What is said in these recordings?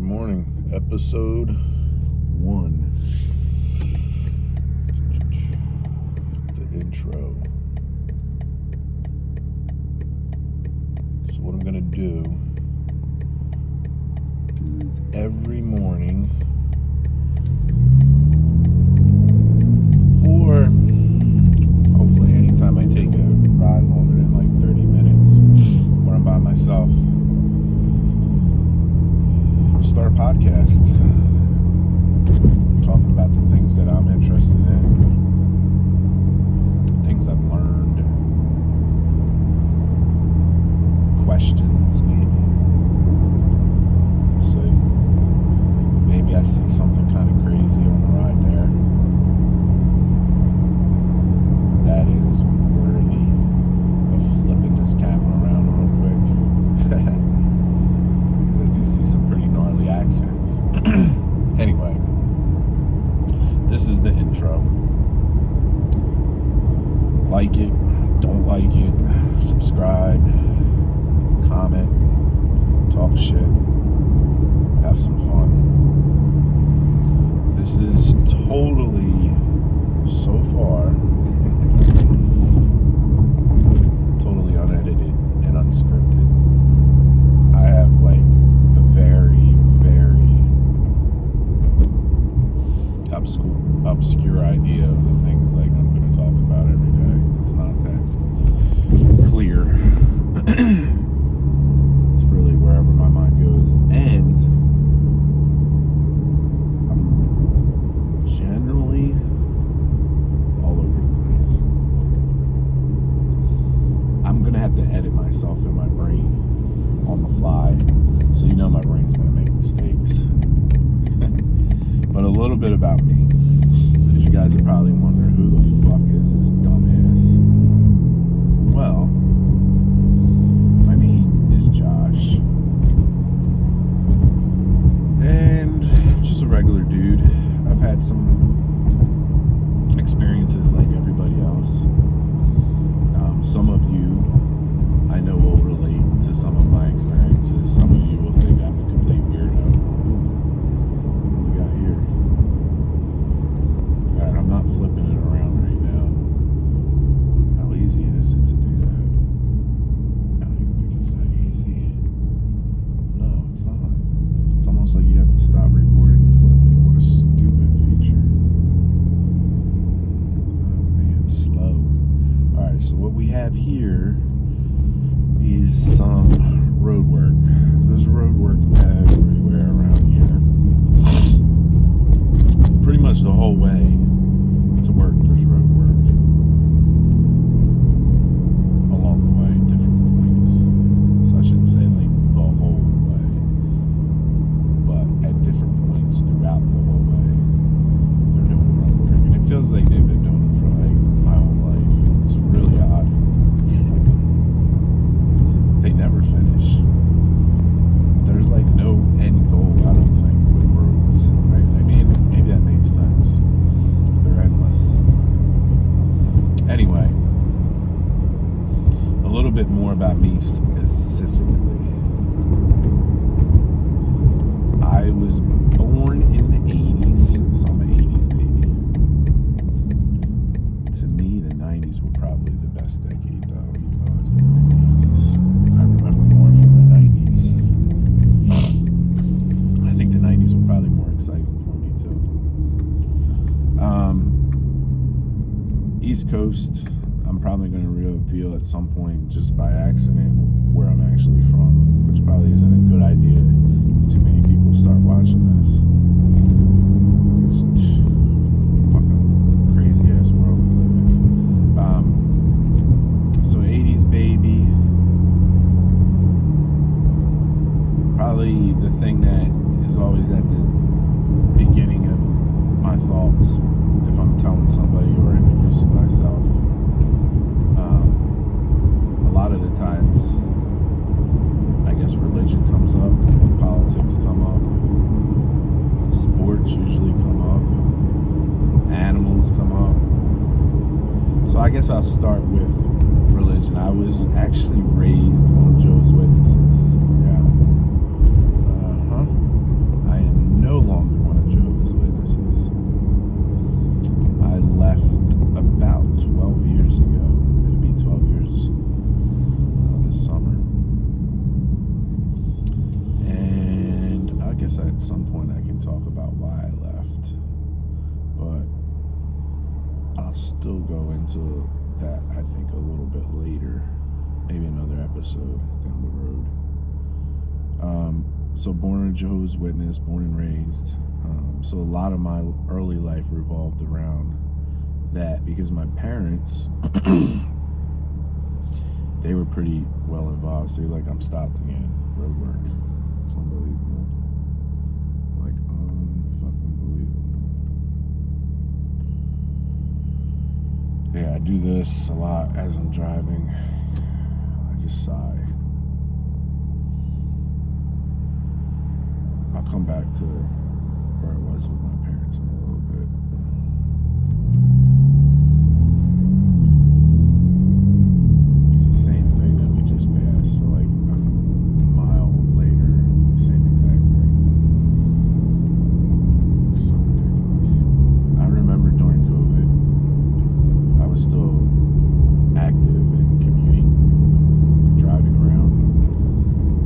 morning, episode 1. The intro. So what I'm gonna do is every morning, or hopefully anytime I take a ride longer than like 30 minutes, where I'm by myself, start a podcast talking about the things that I'm interested in, things I've learned, questions maybe. So maybe I see something kind of crazy on the ride there that is worthy of flipping this camera around real quick. I do see some pretty gnarly accidents. Anyway, this is the intro. Like it, don't like it, subscribe, comment, talk shit, have some fun. This is totally, so far, totally unedited and unscripted. I have like a very, very obscure idea of the things like I'm going to talk about every day. It's not that clear. It's really wherever my mind goes, and I'm generally all over the place. I'm going to have to edit myself in my brain on the fly, so you know my brain's going to make mistakes. But a little bit about me, because you guys are probably wondering, who the fuck is this dumbass? Well, my name is Josh, and I'm just a regular dude. I've had some experiences like everybody else. Some of you I know will relate to some of my experiences. Some of you will think I'm a complete weirdo. Ooh, what do we got here? Alright, I'm not flipping it around right now. How easy is it to do that? I don't even think it's that easy. No, it's not. It's almost like you have to stop recording to flip it. What a stupid feature. Oh man, slow. Alright, so what we have here is some road work. There's road work everywhere around here. Pretty much the whole way to work, there's road work. Along the way, different points. So I shouldn't say like the whole way, but at different points throughout the whole way, they're doing road work. And it feels like they've been doing it for like my whole life. It's really odd. They never finish. There's like no end goal, I don't think, with roads. I mean, maybe that makes sense. They're endless. Anyway, a little bit more about me specifically. I was born in the 80s, so I'm an 80s baby. To me, the 90s were probably the best decade, though, even though I was born in the 80s. I remember more from the 90s. I think the 90s were probably more exciting for me, too. East Coast, I'm probably going to reveal at some point, just by accident, where I'm actually from, which probably isn't a good idea if too many people start watching this. It's fucking crazy-ass world we live in. So 80s baby. Probably the thing that is always at the beginning of my thoughts if I'm telling somebody or introducing myself. A lot of the times, I guess religion comes up, politics come up, sports usually come up, animals come up. So I guess I'll start with religion. I was actually raised one of Jehovah's Witnesses. Yeah. at some point I can talk about why I left, but I'll still go into that, I think, a little bit later, maybe another episode down the road. So born a Jehovah's Witness, born and raised. So a lot of my early life revolved around that, because my parents, they were pretty well involved. So like, I'm stopped again, road work. It's unbelievable. Like, unfucking believable. Yeah, I do this a lot as I'm driving. I just sigh. I'll come back to where I was with my parents in a little bit. It's the same thing that we just passed, so like a mile later, same exact thing. So ridiculous. I remember during COVID, I was still active in commuting, driving around,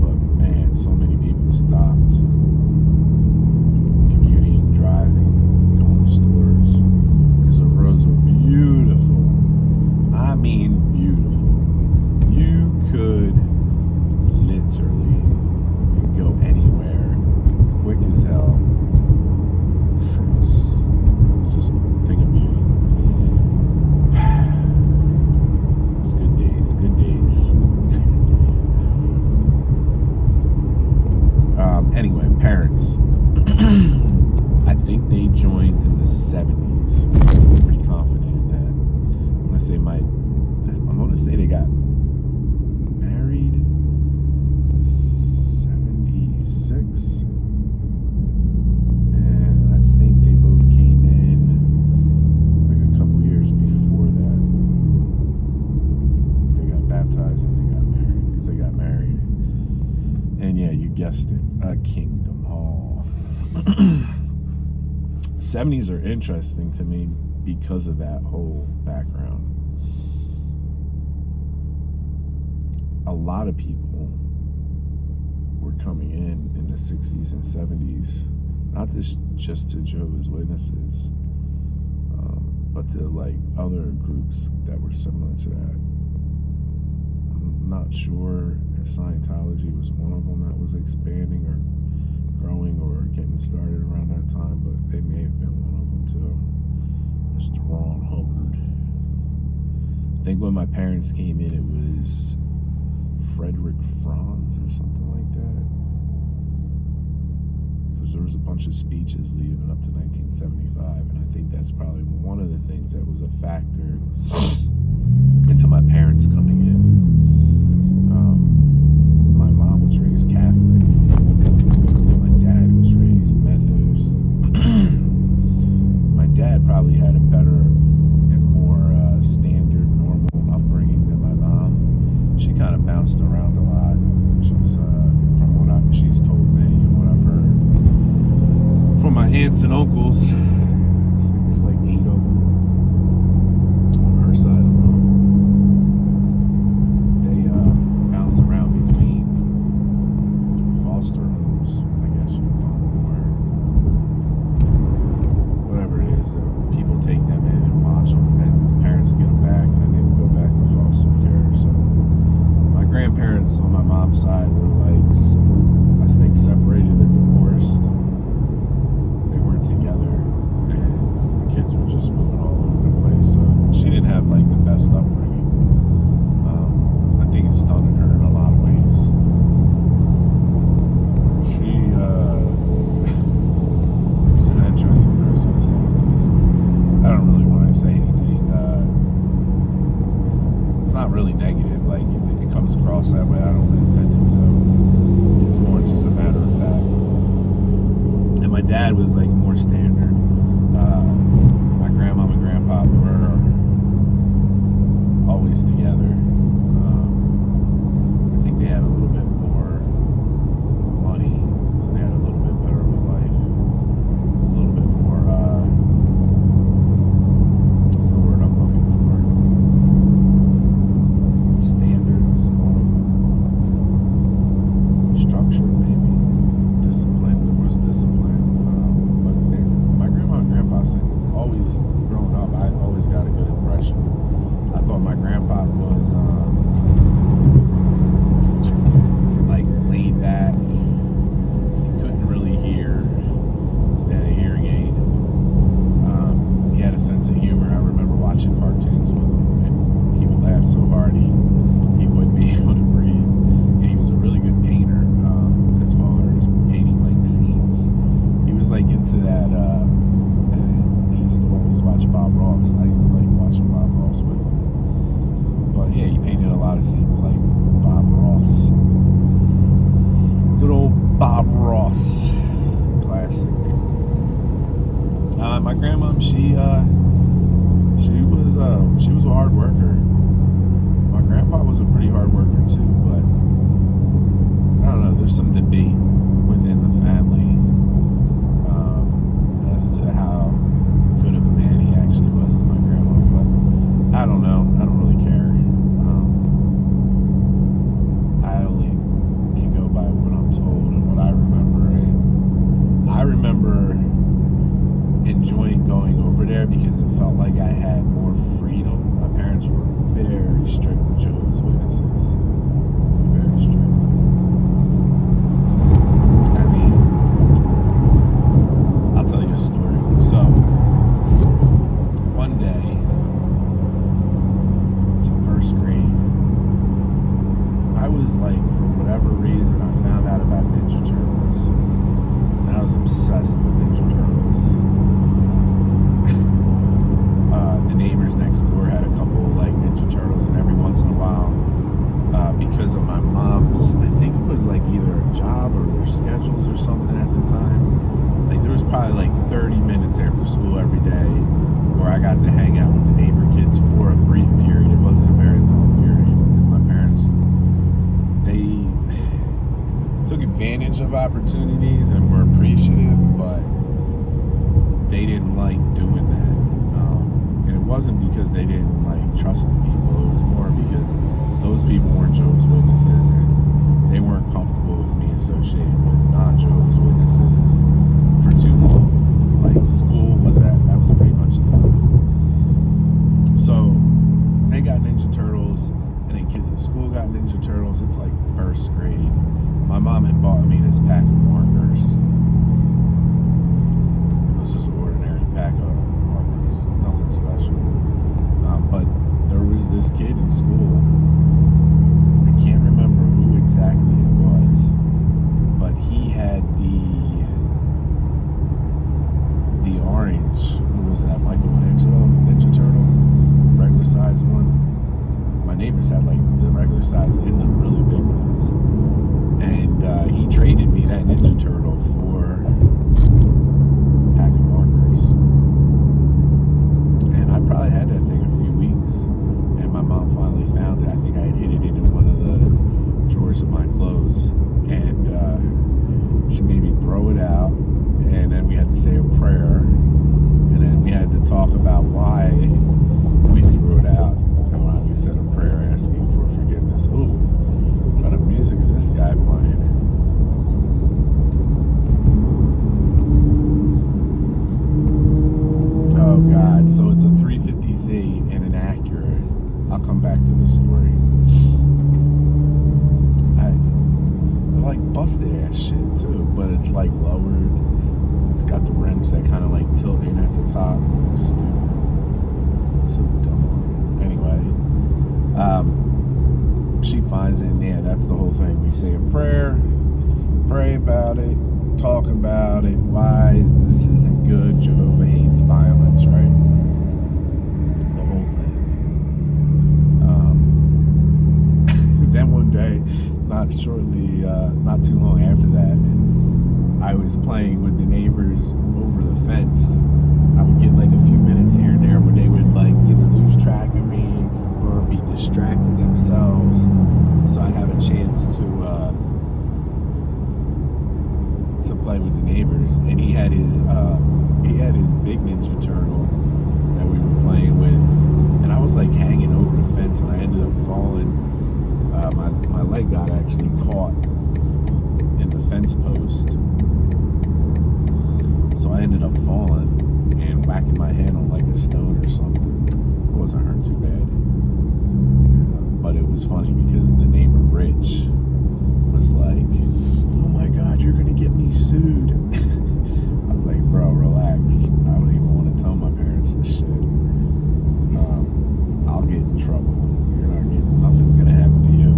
but man, so many people stopped driving, going to stores, because the roads were beautiful. I mean beautiful. You could literally go anywhere quick as hell. It was just a thing of beauty. It was good days, good days. Anyway, parents. I think they joined in the 70s. I'm pretty confident in that. I'm gonna say they got married in 76. And I think they both came in like a couple years before that. They got baptized and they got married, because they got married. And yeah, you guessed it, a Kingdom Hall. 70s are interesting to me because of that whole background. A lot of people were coming in the 60s and 70s, not just to Jehovah's Witnesses, but to like other groups that were similar to that. I'm not sure if Scientology was one of them that was expanding or growing or getting started around that time, but they may have been one of them too. Mr. Ron Hubbard. I think when my parents came in, it was Frederick Franz or something like that, because there was a bunch of speeches leading up to 1975, and I think that's probably one of the things that was a factor into my parents coming in. My mom was raised Catholic. My dad was raised Methodist. My dad probably had a better and more standard, normal upbringing than my mom. She kind of bounced around a lot. She was, from what she's told me and what I've heard from my aunts and uncles. I think there's like 8 of them on her side alone. They bounced around between foster homes, I guess you would call them, or whatever it is, that people take them in and watch them, and then the parents get them back, and then they would go back to foster care. So my grandparents on my mom's side were like, I think, separated or divorced. They weren't together. Bob Ross, classic. My grandma, she was a hard worker. My grandpa was a pretty hard worker too, but I don't know. There's some debate within the family as to how good of a man he actually was to my grandma, but I don't know. I don't really care. I only can go by what I'm told and what I remember, and I remember enjoying going over there because it felt like I had more freedom. My parents were very strict Jehovah's Witnesses. Very strict. I mean, I'll tell you a story. So, one day, it's first grade, I was like, for whatever reason, I found out about Ninja Turtles. And I was obsessed with Ninja Turtles. The neighbors next door had a couple like Ninja Turtles, and every once in a while, because of my mom's, I think it was like either a job or their schedules or something at the time, like there was probably like 30 minutes after school every day where I got to hang out with the neighbor kids for a brief period. It wasn't a very long period because my parents, they took advantage of opportunities and were appreciative, but they didn't like doing that. And it wasn't because they didn't like trust the people. It was more because those people weren't Jehovah's Witnesses and they weren't comfortable with me associating with non-Jehovah's Witnesses for too long. Like school was that was pretty much the limit. So they got Ninja Turtles, and then kids at school got Ninja Turtles. It's like first grade. My mom had bought me this pack of markers. It was just an ordinary pack of markers, nothing special. But there was this kid in school. I can't remember who exactly it was, but he had the orange. What was that? Michelangelo Ninja Turtle, regular size one. My neighbors had like the regular size and the really big ones. And he traded me that Ninja Turtle for a pack of markers. And I probably had that thing a few weeks. And my mom finally found it. I think I had hid it in one of the drawers of my clothes. And she made me throw it out. And then we had to say a prayer. And then we had to talk about why we threw it out. And when we said a prayer asking for forgiveness. Ooh. What kind of music is this guy playing? Oh God, so it's a 350Z and an Acura. I'll come back to the story. I like busted ass shit too, but it's like lowered. It's got the rims that kind of like tilt in at the top. Stupid. So dumb. Anyway, she finds it, and yeah, that's the whole thing. We say a prayer, pray about it, talk about it, why this isn't good. Jehovah hates violence, right? The whole thing. Then one day, not too long after that, I was playing with the neighbors over the fence. I would get like a few minutes here and there when they would like either lose track of me or be distracted themselves, so I'd have a chance to play with the neighbors. And he had his big Ninja Turtle that we were playing with, and I was like hanging over the fence, and I ended up falling. My leg got actually caught in the fence post, so I ended up falling and whacking my head on like a stone or something. It wasn't hurt too bad. But it was funny because the neighbor Rich was like, "Oh my God, you're gonna get me sued." I was like, "Bro, relax. I don't even want to tell my parents this shit. I'll get in trouble. Nothing's gonna happen to you."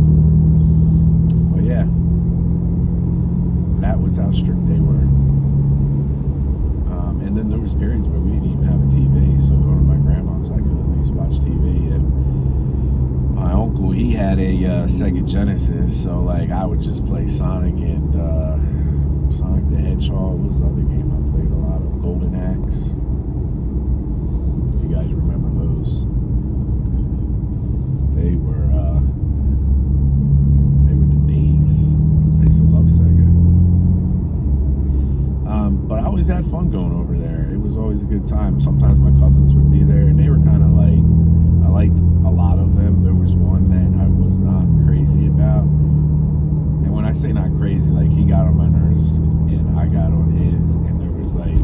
But yeah, that was how strict they were. And then there was periods where we didn't even have a TV, so going to my grandma's, I could at least watch TV. And my uncle, he had a Sega Genesis, so like I would just play Sonic and Hedgehog. What was the other game I played a lot of? Golden Axe. If you guys remember those, they were the days. I used to love Sega. But I always had fun going over there. It was always a good time. Sometimes my cousins would be there, and they were kind of like, I liked a lot of them. There was one that I was not crazy about. And when I say not crazy, like he got on my nerves and I got on his, and there was like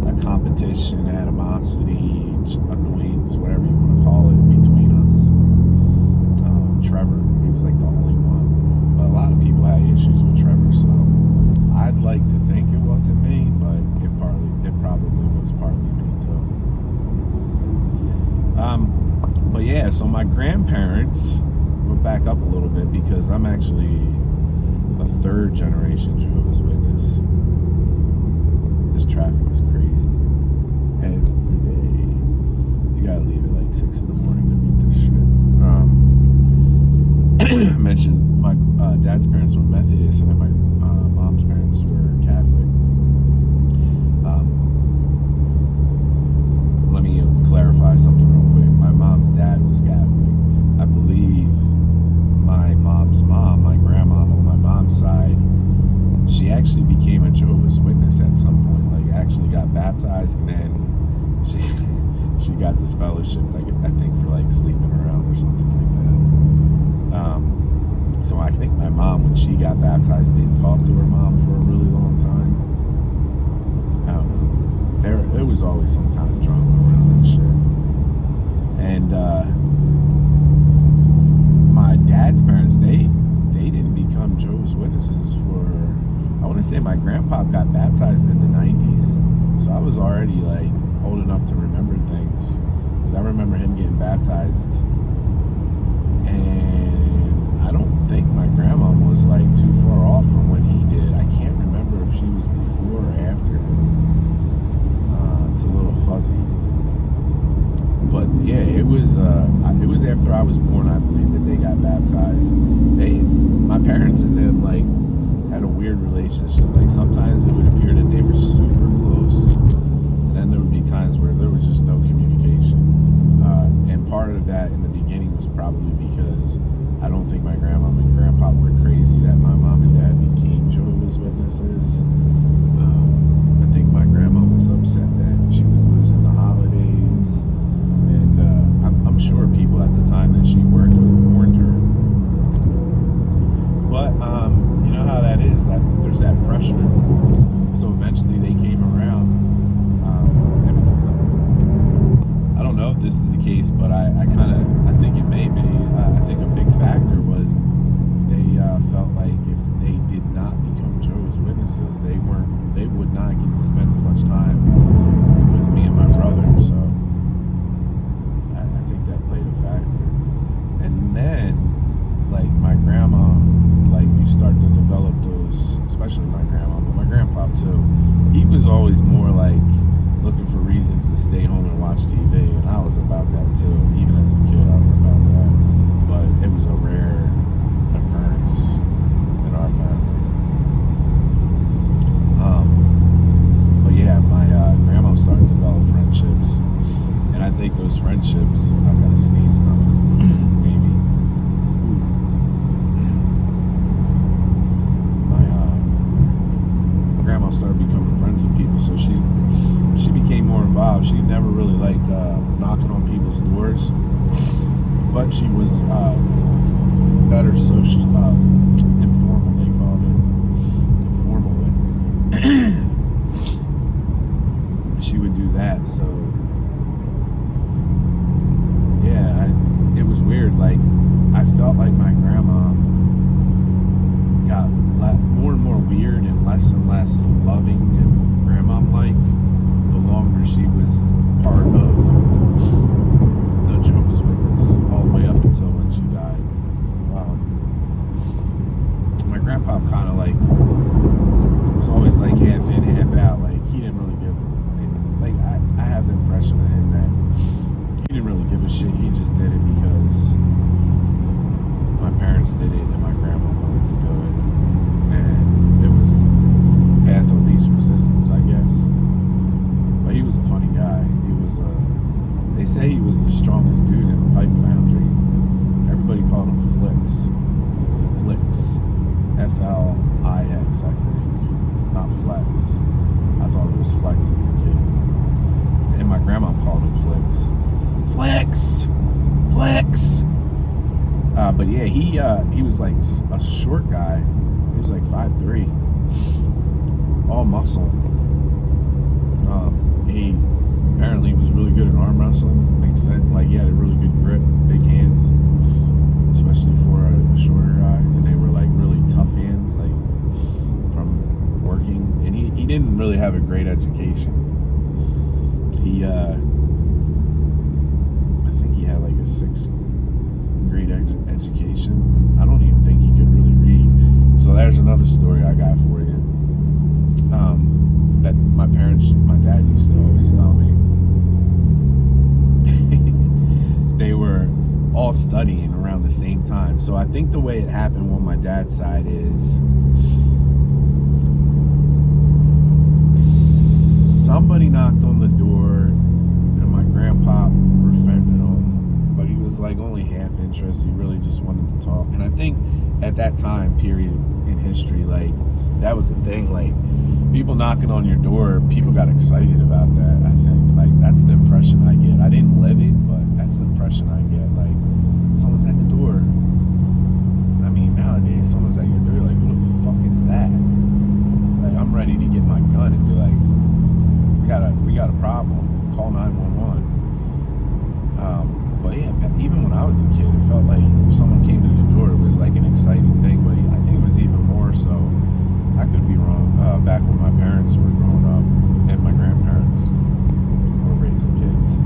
a competition, animosity, annoyance, whatever you want to call it, between us. Trevor, he was like the only one. But a lot of people had issues with Trevor, so I'd like to think it wasn't me, but it probably was partly me too. But yeah, so my grandparents, we'll back up a little bit because I'm actually a third generation Jehovah's Witness. This traffic is crazy. Every day. You gotta leave at like 6 in the morning to meet this shit. I mentioned my dad's parents were Methodist and then my mom's parents were Catholic. Let me clarify something real quick. My mom's dad was Catholic. I believe my mom's mom, my grandmama on my mom's side, she actually became a Jehovah's Witness at some point. Like actually got baptized, and then she got this fellowship, I think for like sleeping around or something like that. So I think my mom, when she got baptized, didn't talk to her mom for a really long time. I don't know. There was always some kind of drama around that shit. And my dad's parents, they didn't become Jehovah's Witnesses for, I want to say my grandpa got baptized in the 90s. So I was already like old enough to remember things. Because I remember him getting baptized. And I don't think my grandma was like too far off from when he did. I can't remember if she was before or after him. It's a little fuzzy. But yeah, it was after I was born, I believe, that they got baptized. My parents and them like had a weird relationship. Like sometimes it would appear that they were super close, and then there would be times where there was just no communication. And part of that in the beginning was probably because I don't think my grandma and grandpa were crazy that my mom and dad became Jehovah's Witnesses. I think my grandma was upset that she was losing the holidays, and I'm sure people at the time that she worked with warned her. But you know how that is. There's that pressure. So eventually they came around. And I don't know if this is the case, but I think it may be. I think a big factor was they felt like if they did not become Jehovah's Witnesses, they would not get to spend as much time with me and my brother. So I think that played a factor. And then, like my grandma, like you start to develop those, especially my grandma, but my grandpa too. He was always more like looking for reasons to stay home and watch TV, and I was about that too. Even as a kid, I was about that. But it was a rare occurrence in our family. But yeah, my grandma started to develop friendships, and I think those friendships, I've got a sneeze coming, maybe. My grandma started becoming friends with people, so she became more involved. She never really liked knocking on people's doors, but she was better social, informal, they called it, informal witnessing. She would do that, so yeah, it was weird. Like I felt like my grandma got more and more weird and less loving and grandma-like the longer she was part of the Jehovah's Witness, all the way up until when she died. My grandpa kind of like was always like half in, half out. Like he didn't really give, like I have the impression of him that he didn't really give a shit. He just did it because my parents did it and my grandma wanted to do it, and it was path of Flex, I think. Not Flex. I thought it was Flex as a kid. And my grandma called him Flex. Flex! Flex! But yeah, he was like a short guy. He was like 5'3", all muscle. He apparently was really good at arm wrestling. Makes sense. Like, he had a really good grip, big hands, especially for a shorter guy. And they were like really tough hands, like from working. And he didn't really have a great education. I think he had like a 6th grade education. I don't even think he could really read. So there's another story I got for you. That my dad used to always tell me. They were all studying around the same time. So I think the way it happened on my dad's side is somebody knocked on the door and my grandpa befriended him, but he was like only half interested. He really just wanted to talk. And I think at that time period in history, like, that was the thing. Like, people knocking on your door, people got excited about that. I think, like, that's the impression I get. I didn't live it, but that's the impression I get. Like, someone's at the door. I mean, nowadays, someone's at your door, like, who the fuck is that? Like, I'm ready to get my gun and be like, we got a problem. Call 911. But yeah, even when I was a kid, it felt like if someone came to the door, it was like an exciting thing. But I think it was even more so. I could be wrong. Back when my parents were growing up and my grandparents were raising kids.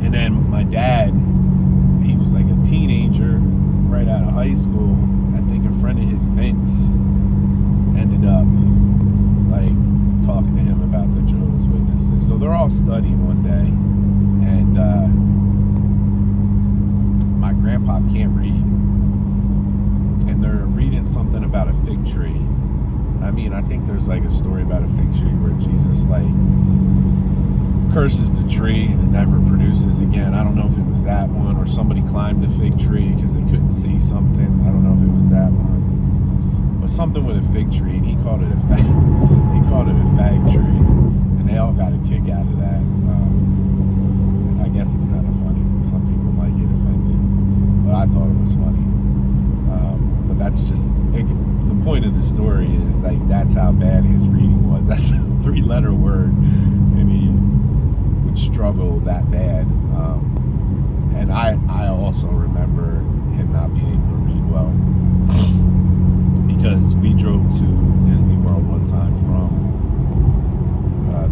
And then my dad, he was like a teenager right out of high school. I think a friend of his, Vince, ended up like talking to him about the Jehovah's Witnesses. So they're all studying one day, and my grandpa can't read. And they're reading something about a fig tree. I mean, I think there's like a story about a fig tree where Jesus like curses the tree and it never produces again. I don't know if it was that one, or somebody climbed the fig tree because they couldn't see something. I don't know if it was that one, but something with a fig tree, and he called it a fag tree, and they all got a kick out of that. I guess it's kind of funny. Some people might get offended, but I thought it was funny. But that's just the point of the story is like that's how bad his reading was. That's a 3-letter word, and he would struggle that bad. And I also remember him not being able to read well because we drove to Disney World one time from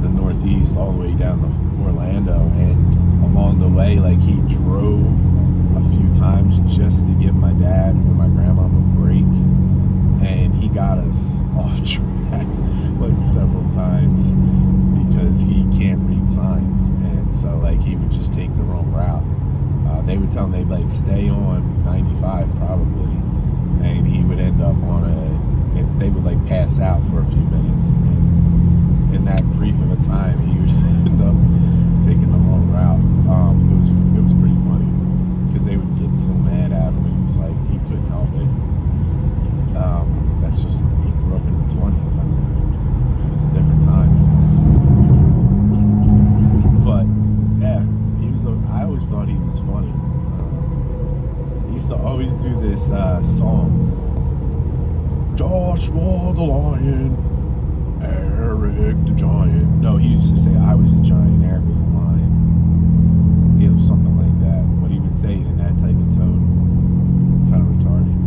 the Northeast all the way down to Orlando, and along the way, like, he drove a few times just to give my dad or my grandma a break, and he got us off track like several times because he can't read signs, and so like he would just take the wrong route. They would tell him they'd like stay on 95 probably, and he would end up on they would like pass out for a few minutes, and in that brief of a time he would end up taking the wrong route. It was pretty funny because they would get so mad at him, and he's like, he couldn't help it. That's just, he grew up in the 20s. I mean, it was a different time. But yeah, I always thought he was funny. He used to always do this song, Joshua the Lion, Eric the Giant. No, he used to say I was a giant, Eric was a lion. It was something like that. But he would say it in that type of tone. Kind of retarded.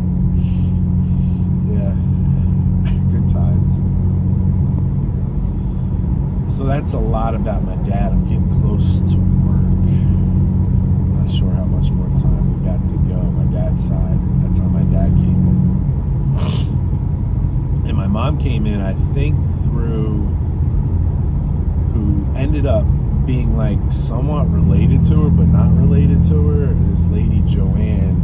Yeah. Good times. So that's a lot about my dad. I'm getting close to work. Not sure how much more time we got to go. My dad's side. That's how my dad came in. And my mom came in, I think, through who ended up being like somewhat related to her, but not related to her. This lady, Joanne,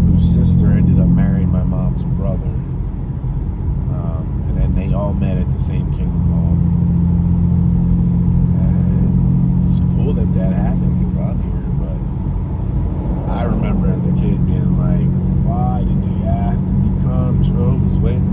whose sister ended up marrying my mom's brother. And then they all met at the same Kingdom Hall. And it's cool that happened because I'm here, but I remember as a kid being like, why did they have to become Jehovah's Witnesses?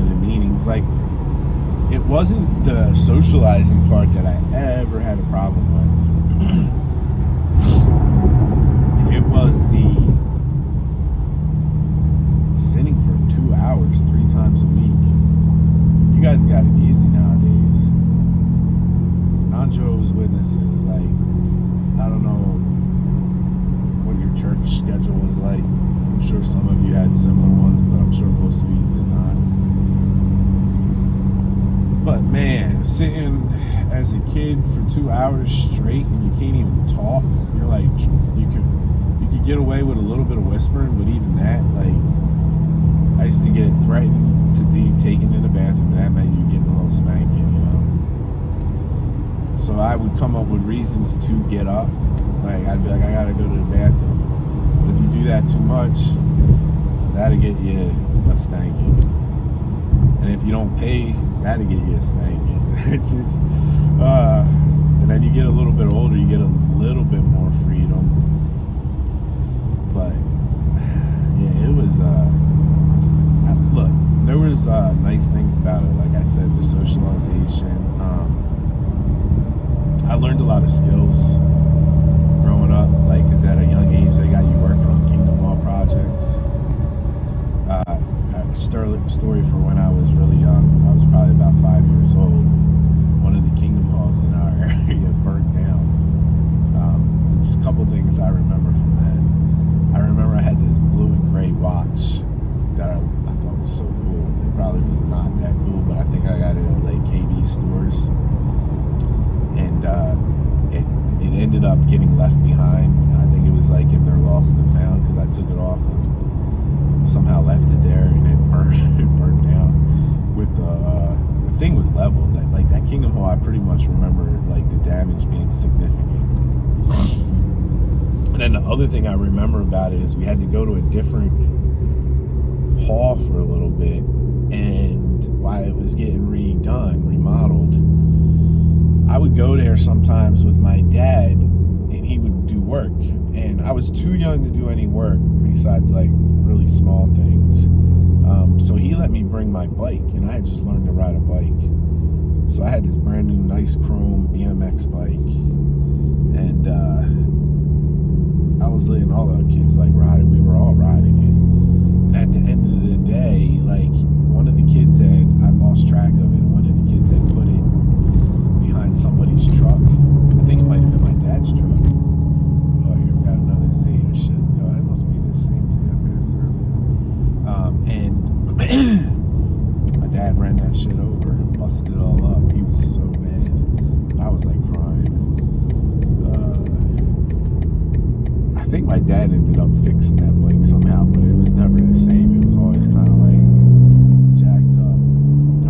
the meetings. Like, it wasn't the socializing part that I ever had a problem with. It was the sitting for 2 hours 3 times a week. You guys got it easy nowadays. Non-Jehovah's Witnesses, like, I don't know what your church schedule was like. I'm sure some of you had similar ones, but I'm sure most of you did not. But man, sitting as a kid for 2 hours straight and you can't even talk, you're like, you could get away with a little bit of whispering, but even that, like, I used to get threatened to be taken in the bathroom, and that meant you getting a little spanking, you know. So I would come up with reasons to get up. Like, I'd be like, I gotta go to the bathroom. But if you do that too much, that'll get you a spanking. And if you don't pay, that'll get you a spanking. It's just, and then you get a little bit older, you get a little bit more freedom. But yeah, it was, look, there was nice things about it. Like I said, the socialization. I learned a lot of skills growing up. Like, because at a young age, they got you working on Kingdom Hall projects. Story for when I was really young. I was probably about 5 years old. One of the Kingdom Halls in our area burnt down. There's a couple things I remember from that. I remember I had this blue and gray watch that I thought was so cool. It probably was not that cool, but I think I got it at like KB stores. And it ended up getting left behind. And I think it was like in their lost and found, because I took it off and somehow left it there, and it burnt down. With the thing was leveled. That Kingdom Hall, I pretty much remember like the damage being significant. And then the other thing I remember about it is we had to go to a different hall for a little bit, and while it was getting remodeled, I would go there sometimes with my dad, and he would do work, and I was too young to do any work besides like really small things. So he let me bring my bike, and I had just learned to ride a bike. So I had this brand new nice chrome BMX bike, and I was letting all the kids like ride it. We were all riding it. And at the end of the day, like, one of the kids I lost track of it, and one of the kids had put it behind somebody's truck. I think it might have been my dad's truck. Oh, here we got another Zeta shit. Yo, that must be the same thing I passed earlier. And my dad ran that shit over, busted it all up. He was so mad. I was like crying. I think my dad ended up fixing that bike somehow, but it was never the same. It was always kind of like jacked up.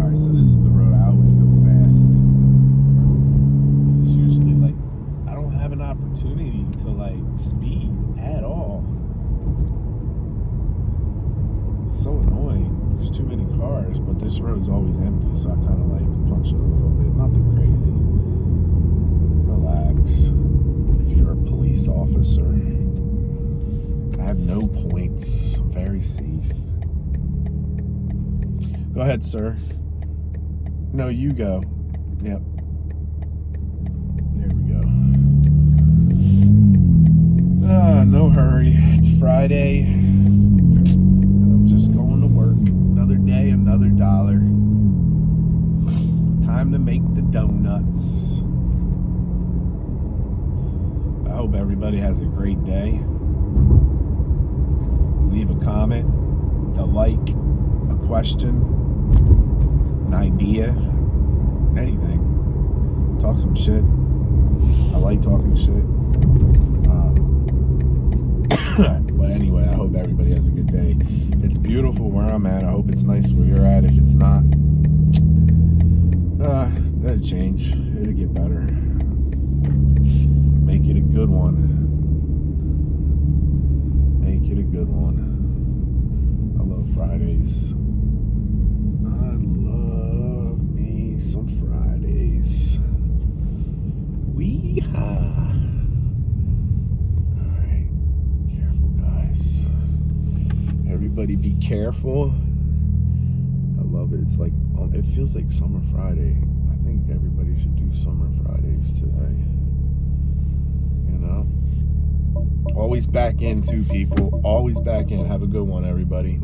Alright, so this is the road. I always go fast. It's usually like, I don't have an opportunity to like speed at all. So annoying. There's too many cars, but this road's always empty, so I kind of like punch it a little bit. Nothing crazy. Relax. If you're a police officer, I have no points. I'm very safe. Go ahead, sir. No, you go. Yep. There we go. No hurry. It's Friday, and I'm just going to work. Another day, another dollar. Time to make the donuts. I hope everybody has a great day. Leave a comment, a like, a question, an idea, anything. Talk some shit. I like talking shit. But anyway, I hope everybody has a good day. It's beautiful where I'm at. I hope it's nice where you're at. If it's not, that'll change. It'll get better. Make it a good one. Make it a good one. I love Fridays. I love me some Fridays. Wee-ha. Alright. Careful, guys. Everybody be careful. I love love it. It's like, it feels like Summer Friday. I think everybody should do Summer Fridays today. You know? Always back in, too, people. Always back in. Have a good one, everybody.